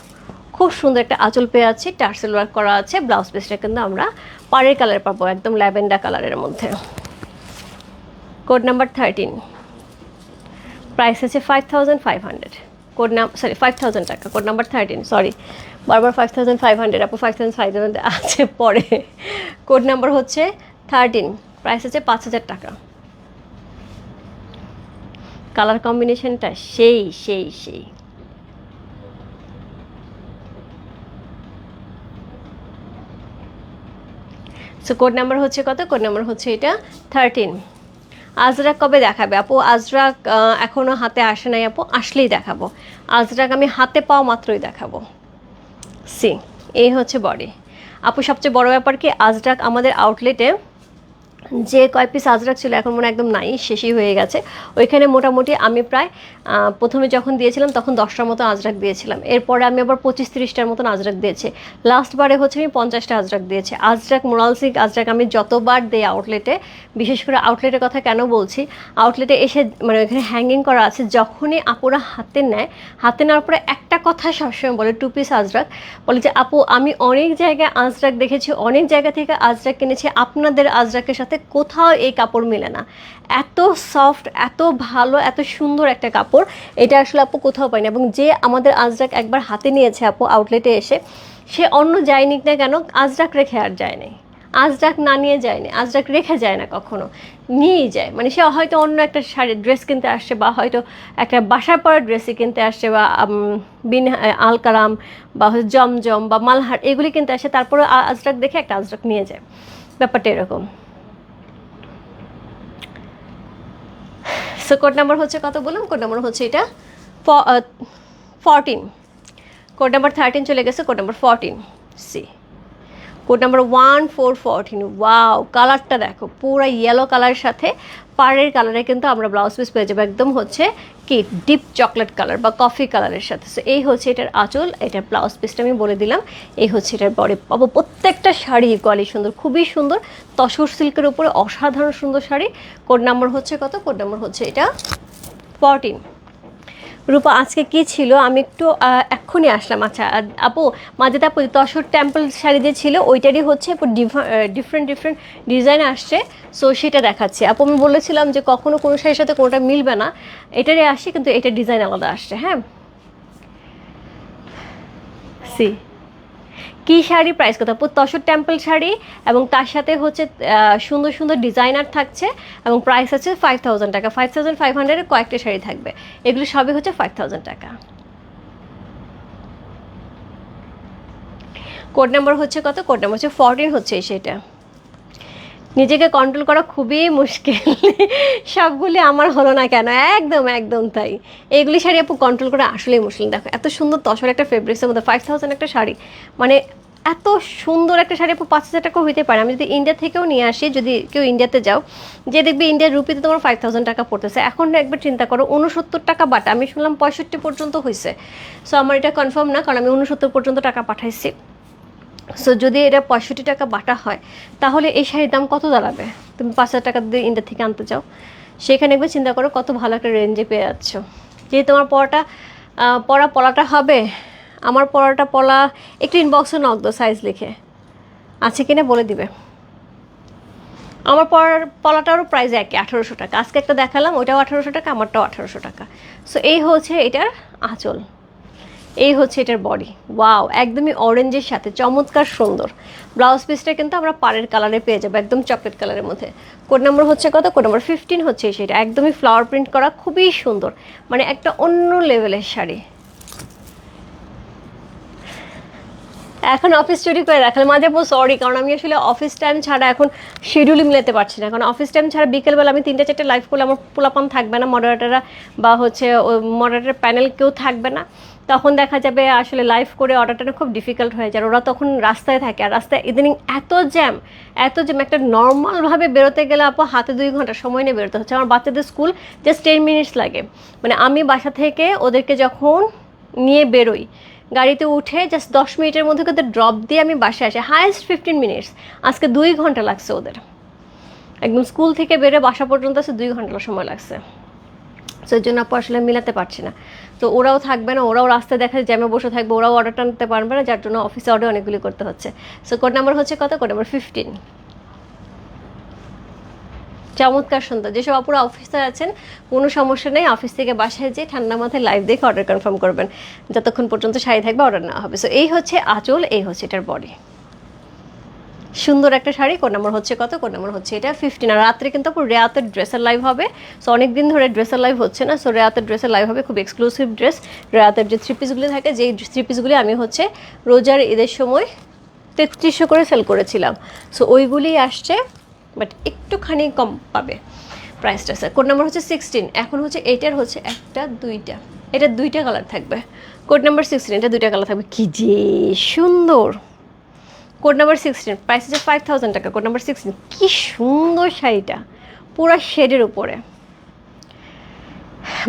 খুব সুন্দর একটা আঁচল পেয়ে আছে, টার্সেল ওয়ার্ক করা আছে। ব্লাউজ পিসটা কিন্তু আমরা পাড়ের কালার পাবো, একদম ল্যাভেন্ডার কালারের মধ্যে। কোড নাম্বার 13, প্রাইস আছে 5500। কোড নাম 5000 টাকা। কোড নাম্বার 13, সরি বারবার 5500, আপু 5500 আছে পরে। কোড নাম্বার হচ্ছে 13, প্রাইস আছে 5000 টাকা। কালার কম্বিনেশনটা সেই সেই সেই। সো কোড নাম্বার হচ্ছে কত? কোড নাম্বার হচ্ছে এটা 13। আজরাক কবে দেখাবে আপু? আজরাক এখনও হাতে আসে নাই আপু, আসলেই দেখাবো। আজরাক আমি হাতে পাওয়া মাত্রই দেখাবো। সি, এই হচ্ছে বডি আপু। সবচেয়ে বড় ব্যাপার কি, আজরাক আমাদের আউটলেটে যে কয় পিস আজরাক ছিল এখন মনে একদম নাই, শেষই হয়ে গেছে। ওইখানে মোটামুটি আমি প্রায় প্রথমে যখন দিয়েছিলাম তখন 10টার মতো আজরাক দিয়েছিলাম, এরপরে আমি আবার 25-30টার মতন আজরাক দিয়েছি। লাস্টবারে হচ্ছে আমি 50টা আজরাক দিয়েছি। আজরাক, মোরাল সিল্ক আজরাক আমি যতবার দিই আউটলেটে, বিশেষ করে আউটলেটের কথা কেন বলছি, আউটলেটে এসে মানে ওইখানে হ্যাঙ্গিং করা আছে, যখনই আপুরা হাতে নেয়, হাতে নেওয়ার পরে একটা কথা সবসময় বলে, 2 পিস আজরাক বলে যে আপু আমি অনেক জায়গায় আজরাক দেখেছি, অনেক জায়গা থেকে আজরাক কিনেছি, আপনাদের আজরাকের সাথে কোথাও এই কাপড় মেলে না। এত সফট, এত ভালো, এত সুন্দর একটা কাপড়, এটা আসলে আপু কোথাও পাই না। এবং যে আমাদের আজরাক একবার হাতে নিয়েছে আপু আউটলেটে এসে, সে অন্য যায়নি না কেন, আজরাক রেখে আর যায় নাই, আজরাক না নিয়ে যায়নি, আজরাক রেখে যায় না কখনো, নিয়েই যায়। মানে সে হয়তো অন্য একটা শাড়ি ড্রেস কিনতে আসছে, বা হয়তো একটা বাসায় পরা ড্রেসই কিনতে আসছে, বা বিন আলকারাম বা হচ্ছে জমজম বা মালহার এগুলি কিনতে আসে, তারপরে আজরাক দেখে একটা আজরাক নিয়ে যায়। ব্যাপারটা এরকম। সো কোড নাম্বার হচ্ছে কত বলুন? কোড নাম্বার হচ্ছে এটা 14। কোড নাম্বার 13 চলে গেছে, code number 14। C, code number 1414। Wow, কালারটা দেখো, পুরো ইয়েলো কালারের সাথে পাড়ের কালারে কিন্তু আমরা ব্লাউজ পিস পেয়ে যাবো, একদম হচ্ছে কি ডিপ চকলেট কালার বা কফি কালারের সাথে। সো এই হচ্ছে এটার আঁচল, এটার ব্লাউজ পিসটা আমি বলে দিলাম। এই হচ্ছে এটার বডি পাবো। প্রত্যেকটা শাড়ি কোয়ালি সুন্দর, খুবই সুন্দর, তসর সিল্কের উপরে অসাধারণ সুন্দর শাড়ি। কোড নাম্বার হচ্ছে কত? কোড নাম্বার হচ্ছে এটা 14। রূপা আজকে কি ছিল? আমি একটু এক্ষুনি আসলাম। আচ্ছা আপু, মাঝে আপু তসর টেম্পল শাড়ি যে ছিল ওইটারই হচ্ছে ডিফারেন্ট ডিফারেন্ট ডিজাইন আসছে, সো সেটা দেখাচ্ছি আপু। আমি বলেছিলাম যে কখনো কোনো শাড়ির সাথে কোনোটা মিলবে না, এটারই আসছে, কিন্তু এটার ডিজাইন আলাদা আসছে। হ্যাঁ, সি কী শাড়ি প্রাইস কত আপু? তসর টেম্পল শাড়ি, এবং তার সাথে হচ্ছে সুন্দর সুন্দর ডিজাইনার থাকছে, এবং প্রাইস আছে 5000 টাকা। 5500 কয়েকটা শাড়ি থাকবে, এগুলো সবই হচ্ছে 5000 টাকা। কোড নাম্বার হচ্ছে কত? কোড নাম্বার হচ্ছে 14 হচ্ছে সেটা। নিজেকে কন্ট্রোল করা খুবই মুশকিল। সবগুলি আমার হলো না কেন, একদম একদম তাই। এইগুলি শাড়ি আপু কন্ট্রোল করা আসলেই মুশকিল। দেখো এত সুন্দর তসর একটা ফেব্রিক্সের মধ্যে 5000 একটা শাড়ি, মানে এত সুন্দর একটা শাড়ি আপু 5000 টাকাও হইতে পারে। আমি যদি ইন্ডিয়া থেকেও নিয়ে আসি, যদি কেউ ইন্ডিয়াতে যাও, যে দেখবে ইন্ডিয়ার রুপিতে তোমার 5000 টাকা পড়তেছে। এখন একবার চিন্তা করো, 69 টাকা বাটা, আমি শুনলাম 65 পর্যন্ত হয়েছে। সো আমার এটা কনফার্ম না, কারণ আমি 69 পর্যন্ত টাকা পাঠাইছি। সো যদি এটা 65 টাকা বাটা হয়, তাহলে এই শাড়ির দাম কত দাঁড়াবে? তুমি 5000 টাকা দিয়ে ইন্ডিয়া থেকে আনতে চাও, সেখানে একবার চিন্তা করো কত ভালো একটা রেঞ্জে পেয়ে যাচ্ছ। যে তোমার পলাটা হবে, আমার পলা একটু ইনবক্সে নক দাও, সাইজ লিখে আছে কিনা বলে দিবে। আমার পলাটারও প্রাইস একই, 1800 টাকা। আজকে একটা দেখালাম, ওটাও 1800 টাকা, আমারটাও 1800 টাকা। সো এই হচ্ছে এটার আঁচল, এই হচ্ছে এটার বডি। ওয়াও, একদমই অরেঞ্জের সাথে চমৎকার সুন্দর। ব্লাউজ পিসটা কিন্তু আমরা পাড়ের কালারে পেয়ে যাবো, একদম চকলেট কালারের মধ্যে। কোড নাম্বার হচ্ছে কত? কোড নাম্বার 15 হচ্ছে সেটা, একদমই ফ্লাওয়ার প্রিন্ট করা, খুবই সুন্দর, মানে একটা অন্য লেভেলের শাড়ি। এখন অফিস চুরি করে রাখলে মাঝে বহু সরি, কারণ আমি আসলে অফিস টাইম ছাড়া এখন শিডিউলই মিলাতে পারছি না। কারণ অফিস টাইম ছাড়া বিকেলবেলা আমি 3-4 লাইভ করলে আমার পোলাপান থাকবে না, মডারেটাররা বা হচ্ছে মডারেটার প্যানেল কেউ থাকবে না, তখন দেখা যাবে আসলে লাইভ করে অর্ডারটা খুব ডিফিকাল্ট হয়ে যায়। ওরা তখন রাস্তায় থাকে, আর রাস্তায় ইদানিং এত জ্যাম, একটা নর্মালভাবে বেরোতে গেলে আপু হাতে 2 ঘন্টা সময় নিয়ে বেরোতে হচ্ছে। আমার বাচ্চাদের স্কুল জাস্ট 10 মিনিটস লাগে, মানে আমি বাসা থেকে ওদেরকে যখন নিয়ে বেরোই, গাড়িতে উঠে জাস্ট 10 মিনিটের মধ্যে কিন্তু ড্রপ দিয়ে আমি বাসায় আসি, হায়েস্ট 15 মিনিটস। আজকে 2 ঘন্টা লাগছে ওদের। একদম স্কুল থেকে বেরোয় বাসা পর্যন্ত আছে 2 ঘন্টা সময় লাগছে। সো এর জন্য আপু আসলে মিলাতে পারছি না। তো ওরাও থাকবে না, ওরাও রাস্তায় দেখা যায় জ্যামে বসে থাকবে, ওরাও অর্ডারটা নিতে পারবে না, যার জন্য অফিসে অর্ডার অনেকগুলি করতে হচ্ছে। সো কোড নাম্বার হচ্ছে কত? Code number 15। চমৎকার সুন্দর। যেসব আপুরা অফিসে আছেন কোনো সমস্যা নেই, অফিস থেকে বাসায় যেয়ে ঠান্ডা মাথায় লাইভ দেখে অর্ডার কনফার্ম করবেন, যতক্ষণ পর্যন্ত শাড়ি থাকবে অর্ডার নেওয়া হবে। সো এই হচ্ছে আঁচল, এই হচ্ছে এটার বডি। সুন্দর একটা শাড়ি। কোড নাম্বার হচ্ছে কত? কোড নাম্বার হচ্ছে এটা 15। আর রাত্রে কিন্তু পুরো রেয়াতের ড্রেসের লাইভ হবে। সো অনেক দিন ধরে ড্রেসের লাইভ হচ্ছে না, সো রেয়াতের ড্রেসের লাইভ হবে, খুব এক্সক্লুসিভ ড্রেস। রেয়াতের যে থ্রি পিসগুলি থাকে, যেই থ্রি পিসগুলি আমি হচ্ছে রোজার ঈদের সময় 3300 করে সেল করেছিলাম, সো ওইগুলি আসছে, বাট একটুখানি কম পাবে প্রাইসটা। স্যার কোড নাম্বার হচ্ছে 16। এখন হচ্ছে এইটার হচ্ছে একটা দুইটা, এটা দুইটা কালার থাকবে। কোড নাম্বার 16, এটা দুইটা কালার থাকবে। কি যে সুন্দর। কোড নাম্বার 16, প্রাইস হচ্ছে 5000 টাকা। কোড নাম্বার 16, কি সুন্দর শাড়িটা, পুরো শেডের উপরে।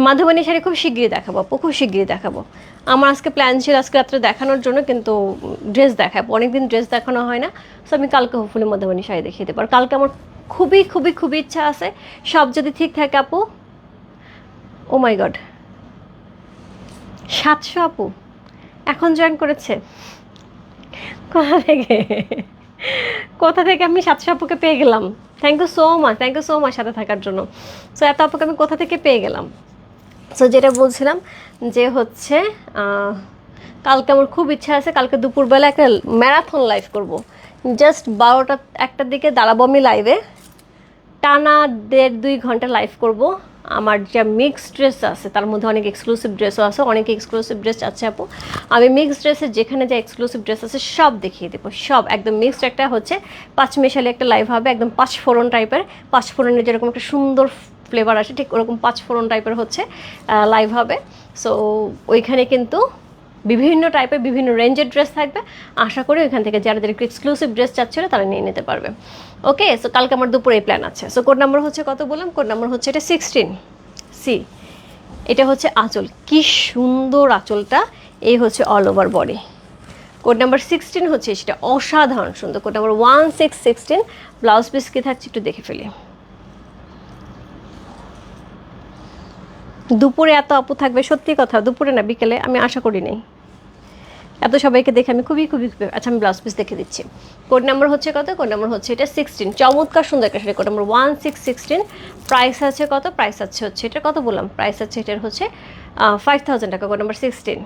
মাধবনী শাড়ি খুব শিগগিরই দেখাবো আপু, খুব শিগগিরই দেখাবো। আমার আজকে প্ল্যান ছিল আজকে রাত্রে দেখানোর জন্য, কিন্তু ড্রেস দেখাবো, অনেকদিন ড্রেস দেখানো হয় না। সো আমি কালকে হোপফুলি মাধবনী শাড়ি দেখিয়ে দেবো। আর কালকে আমার খুবই খুবই খুবই ইচ্ছা আছে, সব যদি ঠিক থাকে আপু। ও মাই গড, 700 আপু এখন জয়েন করেছে। কোথা থেকে, কোথা থেকে আমি 700 আপুকে পেয়ে গেলাম? Thank you so much, thank you so much সাথে থাকার জন্য। সো এত আপুকে আমি কোথা থেকে পেয়ে গেলাম? সো যেটা বলছিলাম যে হচ্ছে কালকে আমার খুব ইচ্ছা আছে, কালকে দুপুরবেলা একটা ম্যারাথন লাইভ করব। জাস্ট 12টা 1টার দিকে দাঁড়াবো আমি লাইভে, টানা 1.5-2 ঘন্টা লাইভ করব। আমার যা মিক্সড ড্রেস আছে তার মধ্যে অনেক এক্সক্লুসিভ ড্রেসও আছে, অনেক এক্সক্লুসিভ ড্রেস আছে আপু। আমি মিক্সড ড্রেসের যেখানে যা এক্সক্লুসিভ ড্রেস আছে সব দেখিয়ে দেবো, সব একদম মিক্সড। একটা হচ্ছে 5 মেশালি একটা লাইভ হবে, একদম 5 ফোড়ন টাইপের। 5 ফোড়নের যেরকম একটা সুন্দর ফ্লেভার আসে, ঠিক ওরকম 5 ফোড়ন টাইপের হচ্ছে লাইভ হবে। সো ওইখানে কিন্তু বিভিন্ন টাইপের বিভিন্ন রেঞ্জের ড্রেস থাকবে। আশা করি ওইখান থেকে যারা যারা একটু এক্সক্লুসিভ ড্রেস চাচ্ছিল তারা নিয়ে নিতে পারবে। ওকে, সো কালকে আমার দুপুরে এই প্ল্যান আছে। সো কোড নাম্বার হচ্ছে কত বললাম? কোড নাম্বার হচ্ছে এটা 16 সি। এটা হচ্ছে আঁচল, কি সুন্দর আঁচলটা। এই হচ্ছে all over body. Code number 16 হচ্ছে সেটা অসাধারণ সুন্দর। Code number 1616। ব্লাউজ পিস কি থাকছে একটু দেখে ফেলি। দুপুরে এত আপু থাকবে, সত্যি কথা, দুপুরে না বিকেলে, আমি আশা করি নাই এত সবাইকে দেখে। আমি খুবই খুবই আচ্ছা, আমি ব্লাউজ পিস দেখে দিচ্ছি। কোড নাম্বার হচ্ছে কত? কোড নাম্বার হচ্ছে এটা 16। চমৎকার সুন্দর একটা শাড়ি। Code number 1616। প্রাইস আছে কত? প্রাইস আছে হচ্ছে এটা কত বললাম? প্রাইস আছে এটার হচ্ছে 5000 টাকা। Code number 16।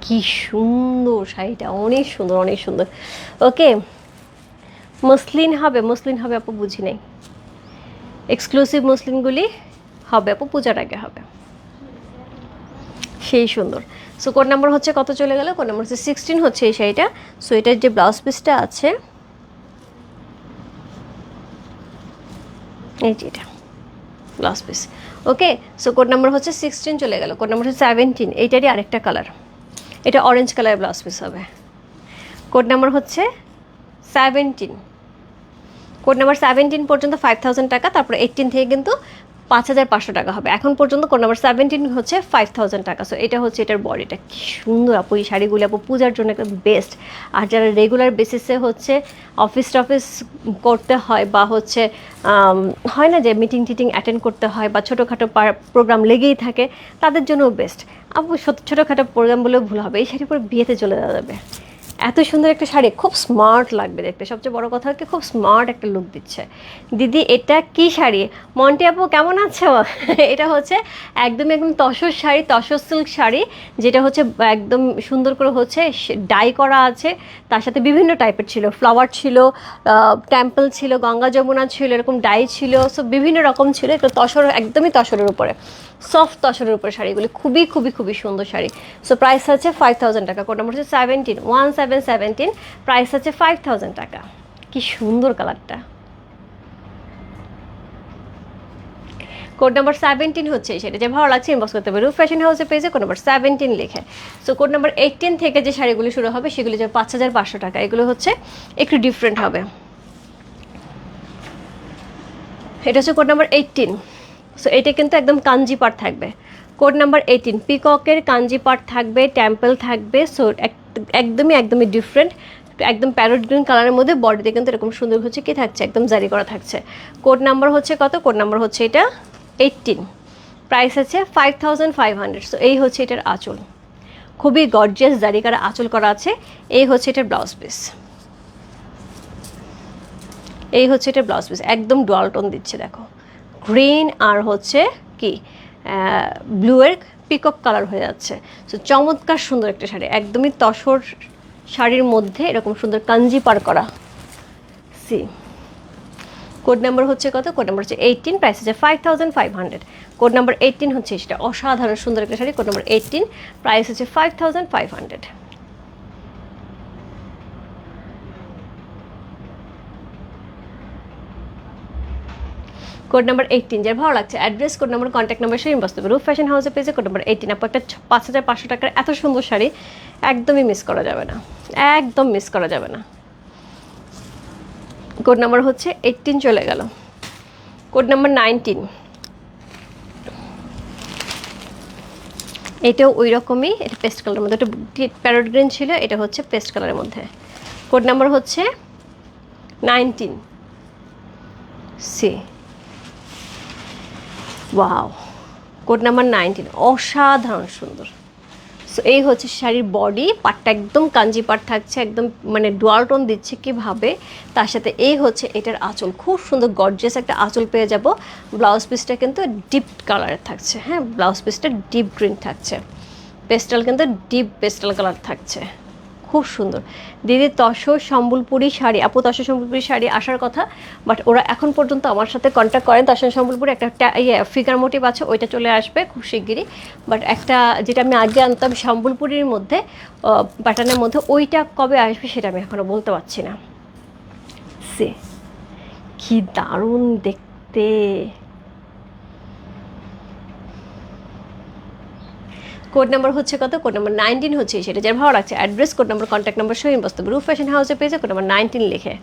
কি সুন্দর শাড়িটা, অনেক সুন্দর, অনেক সুন্দর। ওকে, মসলিন হবে, মসলিন হবে আপু, বুঝি নাই। এক্সক্লুসিভ মসলিনগুলি হবে আপু, পূজার আগে হবে, সেই সুন্দর। সো কোড নাম্বার হচ্ছে কত চলে গেল? কোড নাম্বার হচ্ছে 16 হচ্ছে এই শাড়িটা। সো এটার যে ব্লাউজ পিসটা আছে এই যে এটা ব্লাউজ পিস। ওকে, সো কোড নাম্বার হচ্ছে 16 চলে গেল। কোড নাম্বার হচ্ছে 17। এইটারই আরেকটা কালার, এটা অরেঞ্জ কালারের ব্লাউজ পিস হবে। কোড নাম্বার হচ্ছে 17। কোড নাম্বার 17 পর্যন্ত 5000 টাকা, তারপর 18 থেকে কিন্তু 5500 টাকা হবে। এখন পর্যন্ত কোড নাম্বার 17 হচ্ছে 5000 টাকা। সো এটা হচ্ছে এটার বডিটা, কি সুন্দর আপু। এই শাড়িগুলো আপু পূজার জন্য একদম বেস্ট। আর যারা রেগুলার বেসিসে হচ্ছে অফিস টফিস করতে হয়, বা হচ্ছে হয় না যে মিটিং টিটিং অ্যাটেন্ড করতে হয়, বা ছোটোখাটো প্রোগ্রাম লেগেই থাকে, তাদের জন্যও বেস্ট আপু। ছোটোখাটো প্রোগ্রাম বলেও ভুল হবে, এই শাড়ি পরে বিয়েতে চলে যাওয়া যাবে। এত সুন্দর একটা শাড়ি, খুব স্মার্ট লাগবে দেখতে। সবচেয়ে বড় কথা হচ্ছে খুব স্মার্ট একটা লুক দিচ্ছে। দিদি এটা কি শাড়ি? মন্টি আপু কেমন আছো? এটা হচ্ছে একদমই একদম তসর শাড়ি, তসর সিল্ক শাড়ি, যেটা হচ্ছে একদম সুন্দর করে হচ্ছে ডাই করা আছে। তার সাথে বিভিন্ন টাইপের ছিল, ফ্লাওয়ার ছিল, টেম্পল ছিল, গঙ্গা যমুনা ছিল, এরকম ডাই ছিল। সো বিভিন্ন রকম ছিল। এটা তসর, একদমই তসরের উপরে, সফট তসরের উপরে শাড়িগুলি, খুবই খুবই খুবই সুন্দর শাড়ি। সো প্রাইস আছে 5000 টাকা। কোড নাম্বার হচ্ছে 17 প্রাইস আছে 5000 টাকা। কি সুন্দর কালারটা। কোড নাম্বার 17 হচ্ছে সেটা, যে ভালো লাগছে ইনবক্স করতে পারে রূপ ফ্যাশন হাউসের পেজে কোড নাম্বার 17 লিখে। সো কোড নাম্বার 18 থেকে যে শাড়িগুলি শুরু হবে সেগুলি যে 5500 টাকা, এগুলো হচ্ছে একটু ডিফারেন্ট হবে। এটা হচ্ছে কোড নাম্বার 18। সো এটা কিন্তু একদম কাঞ্জি পাট থাকবে। কোড নাম্বার 18 পিককের কাঞ্জি পাট থাকবে, টেম্পল থাকবে। সো একদমই একদমই ডিফারেন্ট। একদম প্যারট গ্রিন কালারের মধ্যে বডিতে কিন্তু এরকম সুন্দর হচ্ছে কি থাকছে, একদম জারি করা থাকছে। কোড নাম্বার হচ্ছে কত? কোড নাম্বার হচ্ছে এটা 18, প্রাইস আছে 5500। সো এই হচ্ছে এটার আঁচল, খুবই গর্জিয়াস জারি করা আঁচল করা আছে। এই হচ্ছে এটার ব্লাউজ পিস, এই হচ্ছে এটার ব্লাউজ পিস, একদম ডুয়াল টোন দিচ্ছে দেখো, গ্রিন আর হচ্ছে কি ব্লুয়ের পিকক কালার হয়ে যাচ্ছে। সো চমৎকার সুন্দর একটা শাড়ি, একদমই তসর শাড়ির মধ্যে এরকম সুন্দর কাঞ্জি পার করা। সি কোড নাম্বার হচ্ছে কত? কোড নাম্বার হচ্ছে 18, প্রাইস হচ্ছে 5500। কোড নাম্বার 18 হচ্ছে সেটা, অসাধারণ সুন্দর একটা শাড়ি। কোড নাম্বার 18, প্রাইস হচ্ছে 5500। কোড নাম্বার 18 যার ভালো লাগছে, address, code number, contact number সে ইনবক্স করবে। রূপ ফ্যাশন হাউসে পেয়েছে কোড নাম্বার 18। আপু একটা 5500 টাকার এত সুন্দর শাড়ি একদমই মিস করা যাবে না, একদম মিস করা যাবে না। কোড নাম্বার হচ্ছে 18 চলে গেল। কোড নাম্বার 19, এটাও ওই রকমই, এটা পেস্ট কালারের মধ্যে, এটা প্যারট গ্রিন ছিল, এটা হচ্ছে পেস্ট কালারের মধ্যে। কোড নাম্বার হচ্ছে 19। সি ওয়াও, কোড নাম্বার 19, অসাধারণ সুন্দর। সো এই হচ্ছে শাড়ির বডি পাটটা, একদম কাঞ্জি পাট থাকছে, একদম মানে ডুয়াল টোন দিচ্ছে কীভাবে। তার সাথে এই হচ্ছে এটার আঁচল, খুব সুন্দর গর্জিয়াস একটা আঁচল পেয়ে যাব। ব্লাউজ পিসটা কিন্তু ডিপ কালারের থাকছে, হ্যাঁ ব্লাউজ পিসটা ডিপ গ্রিন থাকছে, পেস্টাল কিন্তু ডিপ পেস্টাল কালার থাকছে, খুব সুন্দর। দিদি তসর সম্বলপুরি শাড়ি, আপু তসর সম্বলপুরি শাড়ি আসার কথা, বাট ওরা এখন পর্যন্ত আমার সাথে কন্ট্যাক্ট করেন। তসর সম্বলপুরি একটা ফিগার মোটিভ আছে, ওইটা চলে আসবে খুব শিগগিরই। বাট একটা যেটা আমি আগে আনতাম সম্বলপুরির মধ্যে প্যাটার্নের মধ্যে, ওইটা কবে আসবে সেটা আমি এখনও বলতে পারছি না। সে কি দারুণ দেখতে। কোড নাম্বার হচ্ছে কত? কোড নাম্বার 19 হচ্ছে সেটা, যার ভালো লাগছে address, code number, contact number সহ ইনবক্স করবে। রূপ ফ্যাশন হাউসে পেয়েছে কোড নাম্বার 19 লিখে।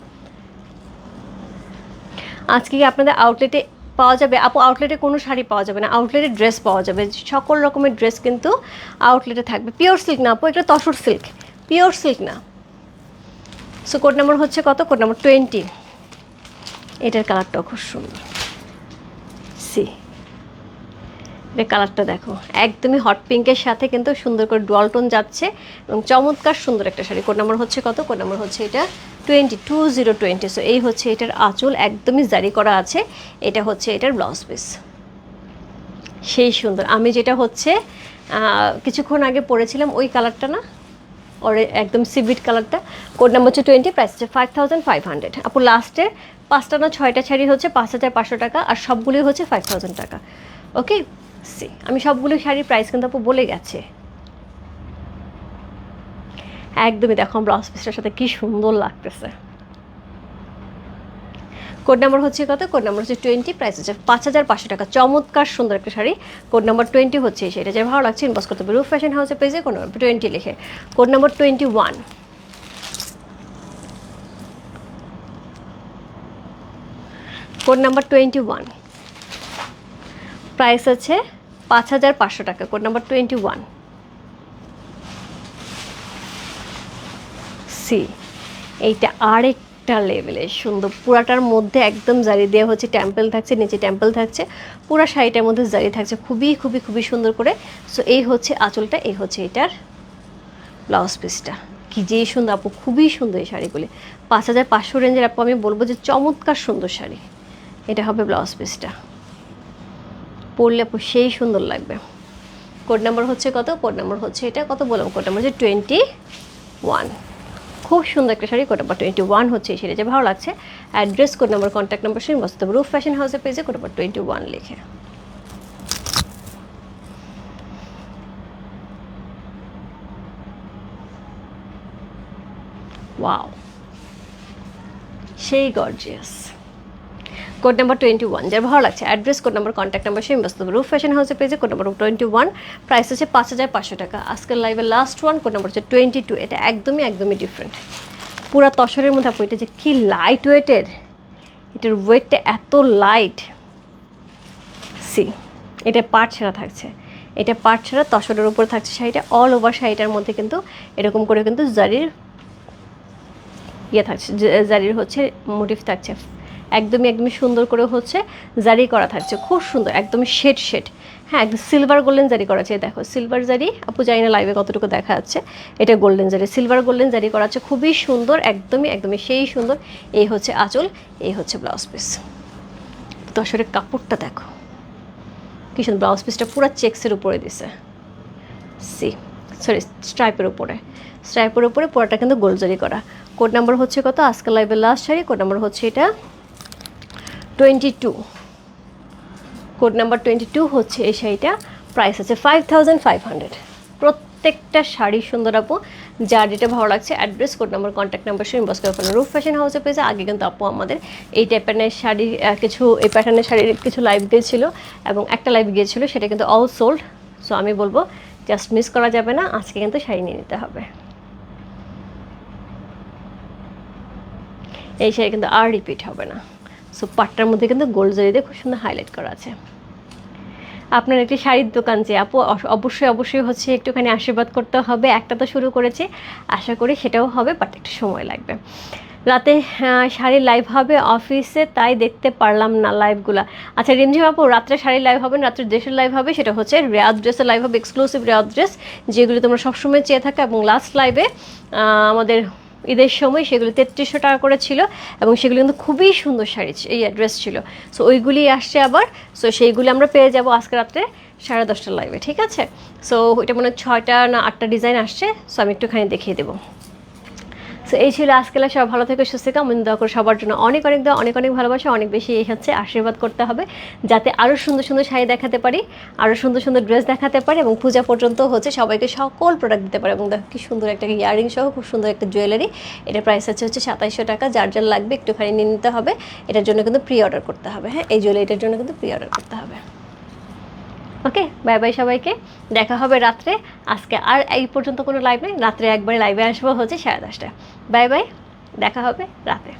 আজকে কি আপনাদের আউটলেটে পাওয়া যাবে? আপু আউটলেটে কোনো শাড়ি পাওয়া যাবে না, আউটলেটে ড্রেস পাওয়া যাবে, সকল রকমের ড্রেস কিন্তু আউটলেটে থাকবে। পিওর সিল্ক না আপু, এটা তসর সিল্ক, পিওর সিল্ক না। সো কোড নাম্বার হচ্ছে কত? Code number 20। এটার কালারটাও খুব সুন্দর। সি এটা কালারটা দেখো, একদমই হট পিঙ্কের সাথে কিন্তু সুন্দর করে ডুয়াল টোন যাচ্ছে এবং চমৎকার সুন্দর একটা শাড়ি। কোড নাম্বার হচ্ছে কত? কোড নাম্বার হচ্ছে এটা 20। সো এই হচ্ছে এটার আঁচল, একদমই জারি করা আছে। এটা হচ্ছে এটার ব্লাউজ পিস, সেই সুন্দর। আমি যেটা হচ্ছে কিছুক্ষণ আগে পরেছিলাম ওই কালারটা না, ওর একদম সিভিট কালারটা। কোড নাম্বার হচ্ছে 20, প্রাইস হচ্ছে 5500। আপু লাস্টের 5টা না 6টা শাড়ি হচ্ছে 5500 টাকা, আর সবগুলোই হচ্ছে 5000 টাকা। ওকে, সি আমি সবগুলো শাড়ির প্রাইস কিন্তু আপু বলে গেছে। একদমই দেখো ব্লাউজ পিসটার সাথে কি সুন্দর লাগতেছে। কোড নাম্বার হচ্ছে কত? কোড নাম্বার হচ্ছে 20, প্রাইস হচ্ছে 5500 টাকা। চমৎকার সুন্দর একটা শাড়ি। কোড নাম্বার 20 হচ্ছে সেটা, যে ভালো লাগছে ইনবক্স করতে হবে রূপ ফ্যাশন হাউসে পেজে কোড নাম্বার 20 লিখে। Code number 21, code number 21, price আছে 5500 টাকা। Code number 21। সি এইটা আরেকটা লেভেলের সুন্দর, পুরাটার মধ্যে একদম জারি দেওয়া হচ্ছে, টেম্পল থাকছে, নিচে টেম্পল থাকছে, পুরা শাড়িটার মধ্যে জারি থাকছে, খুবই খুবই খুবই সুন্দর করে। সো এই হচ্ছে আঁচলটা, এই হচ্ছে এটার ব্লাউজ পিসটা, কি যে সুন্দর আপু, খুবই সুন্দর এই শাড়িগুলি। 5500 রেঞ্জের আপু আমি বলবো যে চমৎকার সুন্দর শাড়ি। এটা হবে ব্লাউজ পিসটা, পরলে আপু সেই সুন্দর লাগবে। কোড নাম্বার হচ্ছে কত? কোড নাম্বার হচ্ছে এটা কত বললাম? কোড নাম্বার হচ্ছে 21। খুব সুন্দর একটা শাড়ি। কোড নাম্বার 21 হচ্ছে এই শাড়ি, যে ভালো লাগছে address, code number, contact number সঙ্গে বসতে হবে রূপ ফ্যাশন হাউসের পেজে কোড নাম্বার 21 লিখে। ওয়াও, সেই গর্জিয়াস। কোড নাম্বার 21, যার ভালো লাগছে address, code number, contact number সঙ্গে বসতে হবে রূপ ফ্যাশন হাউসের পেজে কোড নাম্বার 21, প্রাইস হচ্ছে 5500 টাকা। আজকের লাইভের লাস্ট ওয়ান, কোড নাম্বার হচ্ছে 22। এটা একদমই একদমই ডিফারেন্ট, পুরা তসরের মধ্যে আপু। এটা যে কি লাইট ওয়েটের, এটার ওয়েটটা এত লাইট। সি এটা পাট ছাড়া থাকছে, এটা পাট ছাড়া তসরের উপর থাকছে শাড়িটা। অল ওভার শাড়িটার মধ্যে কিন্তু এরকম করে কিন্তু জারির ইয়ে থাকছে, জারির হচ্ছে মোটিভ থাকছে, একদমই সুন্দর করে হচ্ছে জারি করা থাকছে, খুব সুন্দর, একদম শেড। হ্যাঁ, একদম সিলভার গোল্ডেন জারি করা আছে, দেখো সিলভার জারি, আপু জানি না লাইভে কতটুকু দেখা যাচ্ছে, এটা গোল্ডেন জারি, সিলভার গোল্ডেন জারি করা আছে, খুবই সুন্দর, একদমই সেই সুন্দর। এই হচ্ছে আঁচল, এই হচ্ছে ব্লাউজ পিস। দর্শকের কাপড়টা দেখো কি সুন্দর, ব্লাউজ পিসটা পুরো চেক্সের উপরে দিছে, স্ট্রাইপের উপরে পুরোটা কিন্তু গোল জারি করা। কোড নাম্বার হচ্ছে কত, আজকে লাইভের লাস্ট শাড়ি, কোড নাম্বার হচ্ছে এটা 22, কোড নাম্বার 22 হচ্ছে এই শাড়িটা, প্রাইস আছে 5500। প্রত্যেকটা শাড়ি সুন্দর আপু, যার যেটা ভালো লাগছে address, code number, contact number সে ইনবক্স করে ফেলুন। রূপ ফ্যাশন হাউসে পেয়েছে। আগে কিন্তু আপু আমাদের এই টাইপের শাড়ি এই প্যাটার্নের শাড়ির কিছু লাইভ গিয়েছিল এবং একটা লাইভ গিয়েছিল, সেটা কিন্তু অল সোল্ড। সো আমি বলবো জাস্ট মিস করা যাবে না, আজকে কিন্তু শাড়ি নিয়ে নিতে হবে। এই শাড়ি কিন্তু আর রিপিট হবে না। সো পাটটার মধ্যে কিন্তু গোল্ড জরি দিয়ে খুব সুন্দর হাইলাইট করা আছে। আপনার একটি শাড়ির দোকান যে আপু, অবশ্যই হচ্ছে একটুখানি আশীর্বাদ করতে হবে। একটা তো শুরু করেছি, আশা করি সেটাও হবে, বাট একটু সময় লাগবে। রাতে শাড়ির লাইভ হবে অফিসে, তাই দেখতে পারলাম না লাইভগুলো। আচ্ছা রিমঝিম আপু, রাত্রে শাড়ির লাইভ হবে না, রাত্রে ড্রেসের লাইভ হবে, সেটা হচ্ছে রেয়াজ ড্রেসের লাইভ হবে, এক্সক্লুসিভ রেয়াজ ড্রেস, যেগুলি তোমরা সবসময় চেয়ে থাকো। এবং লাস্ট লাইভে আমাদের ঈদের সময় সেগুলো 3300 টাকা করে ছিল এবং সেগুলো কিন্তু খুবই সুন্দর শাড়ি, এই ড্রেস ছিল। সো ওইগুলি আসছে আবার, সো সেইগুলি আমরা পেয়ে যাব আজকে রাত্রে 10:30টার লাইভে, ঠিক আছে? সো ওইটা মনে হয় 6টা না 8টা ডিজাইন আসছে, সো আমি একটুখানি দেখিয়ে দেবো। সো এই ছিল আজকে। সব ভালো থেকে সুস্থ থেকে আমি দোয়া করে সবার জন্য অনেক ভালোবাসা, অনেক বেশি হচ্ছে আশীর্বাদ করতে হবে, যাতে আরও সুন্দর শাড়ি দেখাতে পারি, আরও সুন্দর ড্রেস দেখাতে পারি এবং পূজা পর্যন্ত হচ্ছে সবাইকে সকল প্রোডাক্ট দিতে পারি। এবং দেখো কি সুন্দর একটা ইয়াররিং সহ খুব সুন্দর একটা জুয়েলারি, এটা প্রাইস হচ্ছে 2700 টাকা। যার লাগবে একটুখানি নিয়ে নিতে হবে, এটার জন্য কিন্তু প্রি অর্ডার করতে হবে। হ্যাঁ, এই জুয়েলারিটার জন্য কিন্তু প্রি অর্ডার করতে হবে। ওকে, বাই বাই সবাইকে, দেখা হবে রাত্রে। আজকে আর এই পর্যন্ত কোনো লাইভ নেই, রাত্রে একবারে লাইভে আসবো হচ্ছে 10:30টায়। বাই বাই, দেখা হবে রাতে।